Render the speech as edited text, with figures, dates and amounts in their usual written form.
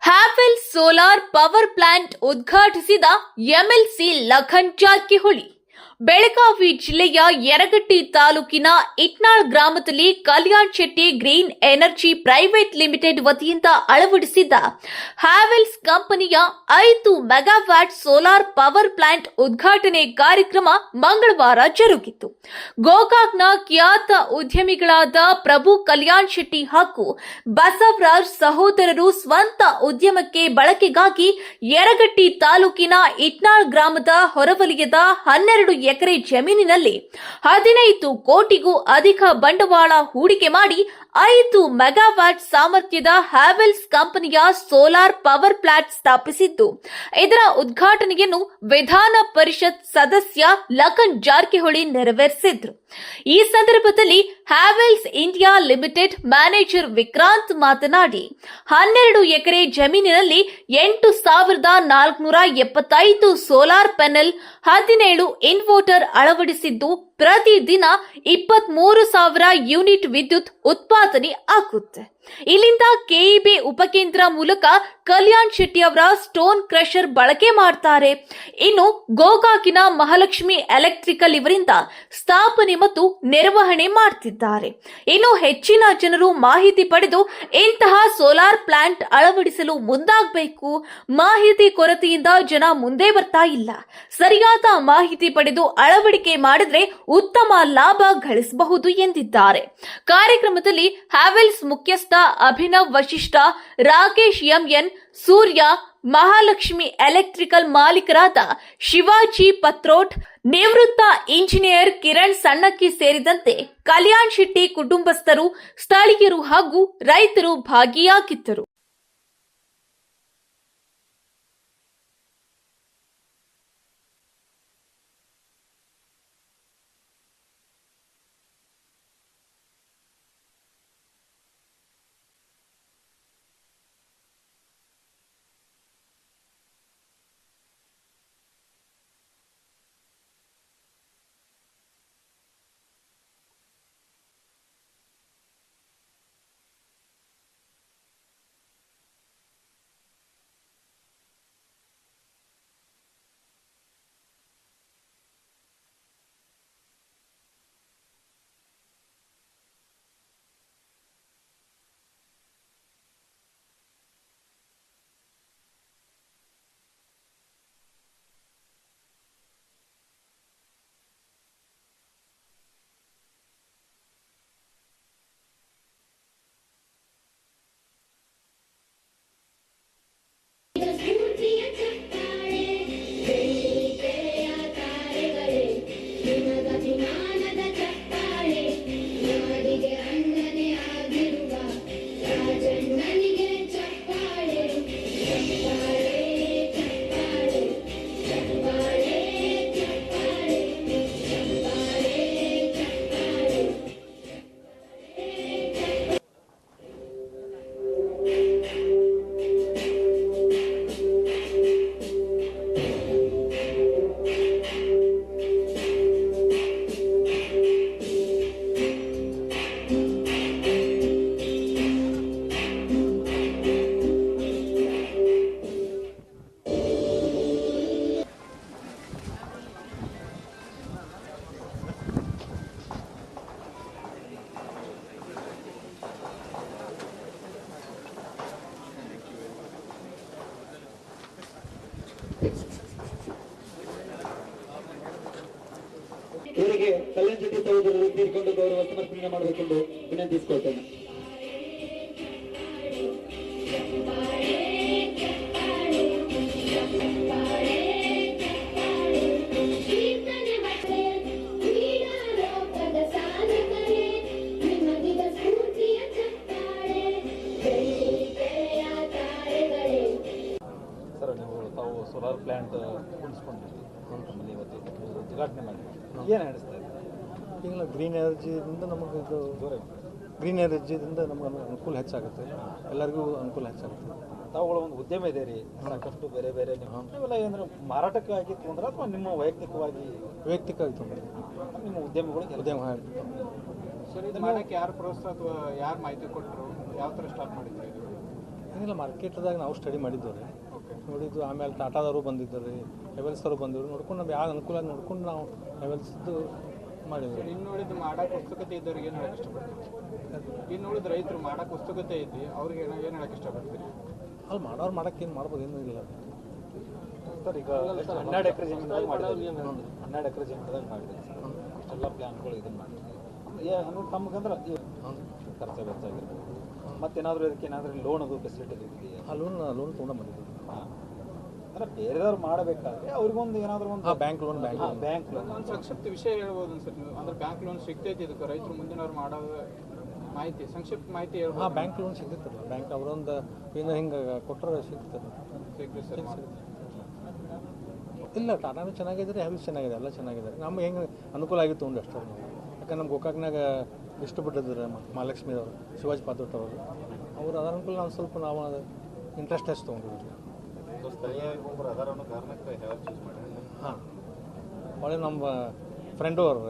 Havells solar power plant ಉದ್ಘಾಟಿಸಿದ MLC Lakhan Jarkiholi. Belagavi ಜಿಲ್ಲೆಯ ಯರಗಟ್ಟಿ ತಾಲೂಕಿನ ಇಟ್ನಾಳ್ ಗ್ರಾಮದಲ್ಲಿ Kalyan Shetty green energy private limited ವತಿಯಿಂದ ಅಳವಡಿಸಿದ್ದ ಹ್ಯಾವೆಲ್ಸ್ ಕಂಪನಿಯ 5 ಮೆಗಾವ್ಯಾಟ್ ಸೋಲಾರ್ ಪವರ್ ಪ್ಲಾಂಟ್ ಉದ್ಘಾಟನೆ ಕಾರ್ಯಕ್ರಮ ಮಂಗಳವಾರ ಜರುಗಿತು. ಗೋಕಾಕ್ನ ಖ್ಯಾತ ಉದ್ಯಮಿಗಳಾದ ಪ್ರಭು ಕಲ್ಯಾಣ್ ಶೆಟ್ಟಿ ಹಾಗೂ ಬಸವರಾಜ್ ಸಹೋದರರು ಸ್ವಂತ ಉದ್ಯಮಕ್ಕೆ ಬಳಕೆಗಾಗಿ ಯರಗಟ್ಟಿ ತಾಲೂಕಿನ ಇಟ್ನಾಳ್ ಗ್ರಾಮದ ಹೊರವಲಯದ 12 ಎಕರೆ ಜಮೀನಿನಲ್ಲಿ 15 ಕೋಟಿಗೂ ಅಧಿಕ ಬಂಡವಾಳ ಹೂಡಿಕೆ ಮಾಡಿ 5 ಮೆಗಾವ್ಯಾಟ್ ಸಾಮರ್ಥ್ಯದ ಹ್ಯಾವೆಲ್ಸ್ ಕಂಪನಿಯ ಸೋಲಾರ್ ಪವರ್ ಪ್ಲಾಂಟ್ ಸ್ಥಾಪಿಸಿದ್ದು, ಇದರ ಉದ್ಘಾಟನೆಯನ್ನು ವಿಧಾನ ಪರಿಷತ್ ಸದಸ್ಯ ಲಖನ್ ಜಾರಕಿಹೊಳಿ ನೆರವೇರಿಸಿದ್ರು. ಈ ಸಂದರ್ಭದಲ್ಲಿ Havells India limited manager Vikrant ಮಾತನಾಡಿ, 12 ಎಕರೆ ಜಮೀನಿನಲ್ಲಿ 8,475 ಸೋಲಾರ್ ಪ್ಯಾನೆಲ್, 17 ಇನ್ವರ್ಟರ್ ಅಳವಡಿಸಿದ್ದು ಪ್ರತಿದಿನ 23,000 ಯೂನಿಟ್ ವಿದ್ಯುತ್ ಉತ್ಪಾದನೆ ಆಗುತ್ತೆ. ಇಲ್ಲಿಂದ ಕೆಇಬಿ ಉಪಕೇಂದ್ರ ಮೂಲಕ ಕಲ್ಯಾಣ್ ಶೆಟ್ಟಿ ಅವರ ಸ್ಟೋನ್ ಕ್ರಷರ್ ಬಳಕೆ ಮಾಡ್ತಾರೆ. ಇನ್ನು ಗೋಕಾಕಿನ ಮಹಾಲಕ್ಷ್ಮಿ ಎಲೆಕ್ಟ್ರಿಕಲ್ ಇವರಿಂದ ಸ್ಥಾಪನೆ ಮತ್ತು ನಿರ್ವಹಣೆ ಮಾಡ್ತಿದ್ದಾರೆ. ಇನ್ನು ಹೆಚ್ಚಿನ ಜನರು ಮಾಹಿತಿ ಪಡೆದು ಇಂತಹ ಸೋಲಾರ್ ಪ್ಲಾಂಟ್ ಅಳವಡಿಸಲು ಮುಂದಾಗಬೇಕು. ಮಾಹಿತಿ ಕೊರತೆಯಿಂದ ಜನ ಮುಂದೆ ಬರ್ತಾ ಇಲ್ಲ. ಸರಿಯಾದ ಮಾಹಿತಿ ಪಡೆದು ಅಳವಡಿಕೆ ಮಾಡಿದ್ರೆ ಉತ್ತಮ ಲಾಭ ಗಳಿಸಬಹುದು ಎಂದಿದ್ದಾರೆ. ಕಾರ್ಯಕ್ರಮದಲ್ಲಿ ಹ್ಯಾವೆಲ್ಸ್ ಮುಖ್ಯಸ್ಥ ಅಭಿನವ್ ವಶಿಷ್ಠ, ರಾಕೇಶ್ ಎಂಎನ್, ಸೂರ್ಯ, ಮಹಾಲಕ್ಷ್ಮಿ ಎಲೆಕ್ಟ್ರಿಕಲ್ ಮಾಲೀಕರಾದ ಶಿವಾಜಿ ಪತ್ರೋಟ್, ನಿವೃತ್ತ ಇಂಜಿನಿಯರ್ ಕಿರಣ್ ಸಣ್ಣಕ್ಕಿ ಸೇರಿದಂತೆ ಕಲ್ಯಾಣ್ ಶೆಟ್ಟಿ ಕುಟುಂಬಸ್ಥರು, ಸ್ಥಳೀಯರು ಹಾಗೂ ರೈತರು ಭಾಗಿಯಾಗಿದ್ದರು. ಇವರಿಗೆ ಕಲ್ಯಾಣ್ ಶೆಟ್ಟಿ ಸಹೋದರರು ತೀರ್ಕೊಂಡು ಗೌರವ ಸಮರ್ಪಣೆ ಮಾಡಬೇಕೆಂದು ವಿನಂತಿಸಿಕೊಳ್ತೇನೆ. ಸರ್, ತಾವು ಸೋಲಾರ್ ಪ್ಲಾಂಟ್ ಕುಣಿಸ್ಕೊಂಡಿದ್ದೀವಿ ಕಂಪನಿ ಇವತ್ತು ಉದ್ಘಾಟನೆ ಮಾಡಿ ಏನು ನಡೆಸ್ತಾ ಇದೆ? ಈಗ ಗ್ರೀನ್ ಎನರ್ಜಿಯಿಂದ ನಮಗೆ ಇದು ಗ್ರೀನ್ ಎನರ್ಜಿದಿಂದ ನಮಗೆ ಅನುಕೂಲ ಹೆಚ್ಚಾಗುತ್ತೆ, ಎಲ್ಲರಿಗೂ ಅನುಕೂಲ ಹೆಚ್ಚಾಗುತ್ತೆ. ತಾವುಗಳ ಒಂದು ಉದ್ಯಮ ಇದೆ ರೀ, ಸಾಕಷ್ಟು ಬೇರೆ ಬೇರೆ ಇವೆಲ್ಲ ಏನಾದ್ರು ಮಾರಾಟಕ್ಕಾಗಿ ತೊಂದರೆ ಅಥವಾ ನಿಮ್ಮ ವೈಯಕ್ತಿಕವಾಗಿ ತೊಂದರೆ ನಿಮ್ಮ ಉದ್ಯಮಗಳಿಗೆ ಉದ್ಯಮ ಸರ್ ಇದು ಮಾಡಕ್ಕೆ ಯಾರು ಪ್ರೋತ್ಸಾಹ ಅಥವಾ ಯಾರು ಮಾಹಿತಿ ಕೊಟ್ಟರು, ಯಾವ ಥರ ಸ್ಟಾರ್ಟ್ ಮಾಡಿದ್ರಿ ಇದು? ಏನಿಲ್ಲ ಮಾರ್ಕೆಟ್ದಾಗ ನಾವು ಸ್ಟಡಿ ಮಾಡಿದ್ದು ರೀ, ನೋಡಿದ್ದು. ಆಮೇಲೆ ಟಾಟಾದವರು ಬಂದಿದ್ದರು ರೀ, ಹೆವೆಲ್ಸವರು ಬಂದಿದ್ರು. ನೋಡ್ಕೊಂಡು ನಮ್ಗೆ ಯಾವ್ದು ಅನುಕೂಲ ನೋಡ್ಕೊಂಡು ನಾವು ಹೆವೆಲ್ಸ್ದು ಮಾಡಿದ್ವಿ. ಇನ್ನು ಉಳಿದು ಮಾಡಕ್ಕೆ ಉತ್ಸುಕತೆ ಇದ್ದವ್ರಿಗೆ ಏನು ಹೇಳಕ್ಕೆ ಇಷ್ಟಪಡ್ತೀರಿ? ಇನ್ನು ಉಳಿದ ರೈತರು ಮಾಡಕ್ಕೆ ಉತ್ಸುಕತೆ ಐತಿ, ಅವ್ರಿಗೆ ಏನು ಹೇಳಕ್ಕೆ ಇಷ್ಟಪಡ್ತೀರಿ? ಅಲ್ಲಿ ಮಾಡೋರು ಮಾಡೋಕೆ ಏನು ಮಾಡ್ಬೋದು, ಏನೂ ಇಲ್ಲ. ಸರ್ ಈಗ 12 ಎಕರೆ ಜಮೀನದಾಗ ಮಾಡಿದ್ರಿ, 12 ಎಕರೆ ಜಮೀನದಾಗ ಮಾಡಿದ್ರಿ ಸರ್, ಇಷ್ಟೆಲ್ಲ ಪ್ಲ್ಯಾನ್ಗಳು ಇದನ್ನು ಮಾಡಿದ್ರಿ. ತಮಗಂದ್ರೆ ಖರ್ಚು ವೆಚ್ಚ ಆಗಿರ್ಬೋದು, ಮತ್ತೇನಾದರೂ ಇದಕ್ಕೆ ಏನಾದರೂ ಲೋನ್ ಅದು ಫೆಸಿಲಿಟಿ ಇದೆಯಾ? ಆ ಲೋನ್ ತೊಗೊಂಡು ಬಂದಿದ್ದೀವಿ. ಹಾಂ, ಅಂದ್ರೆ ಬೇರೆದವ್ರು ಮಾಡಬೇಕಾದ್ರೆ ಅವ್ರಿಗೊಂದು ಏನಾದರೂ ಒಂದು ಬ್ಯಾಂಕ್ ಲೋನ್ ಬ್ಯಾಂಕ್ ಲೋನ್ ಒಂದು ಸಂಕ್ಷಿಪ್ತ ವಿಷಯ ಹೇಳ್ಬೋದು ಸರ್ ನೀವು? ಅಂದ್ರೆ ಬ್ಯಾಂಕ್ ಲೋನ್ ಸಿಗ್ತೈತಿ ಇದಕ್ಕೆ ರೈತರು ಮುಂದಿನವ್ರು ಮಾಡೋ ಮಾಹಿತಿ, ಸಂಕ್ಷಿಪ್ತ ಮಾಹಿತಿ ಹೇಳ್ಬೋದು. ಬ್ಯಾಂಕ್ ಲೋನ್ ಸಿಗ್ತೈತಲ್ಲ, ಬ್ಯಾಂಕ್ ಅವರೊಂದು ಏನು ಹಿಂಗೆ ಕೊಟ್ಟರೆ ಸಿಗ್ತದೆ. ಸಿಗ್ಲಿ ಸರ್. ಇಲ್ಲ, ಟಾಟಾನು ಚೆನ್ನಾಗಿದ್ದಾರೆ, ಹೆವೆಲ್ಸ್ ಚೆನ್ನಾಗಿದೆ, ಎಲ್ಲ ಚೆನ್ನಾಗಿದ್ದಾರೆ. ನಮ್ಗೆ ಹೆಂಗೆ ಅನುಕೂಲ ಆಗಿತ್ತು ಒಂದು ಅಷ್ಟೇ ನಾವು. ಯಾಕಂದ್ರೆ ನಮ್ಮ ಗೋಕಾಕ್ನಾಗ ಡಿಸ್ಟ್ರಿಬ್ಯೂಟರ್ ಮಹಾಲಕ್ಷ್ಮಿ ಅವರು, ಶಿವಾಜಿ ಪಾತ್ರೋಟ್ ಅವರು, ಅವ್ರು ಅದರ ಅನುಕೂಲ ನಾವು ಸ್ವಲ್ಪ ನಾವು ಇಂಟ್ರೆಸ್ಟ್ ಎಷ್ಟು ತೊಗೊಂಡಿದ್ವಿ. ಹಾಂ, ಒಳ್ಳೆ ನಮ್ಮ ಫ್ರೆಂಡು ಅವರು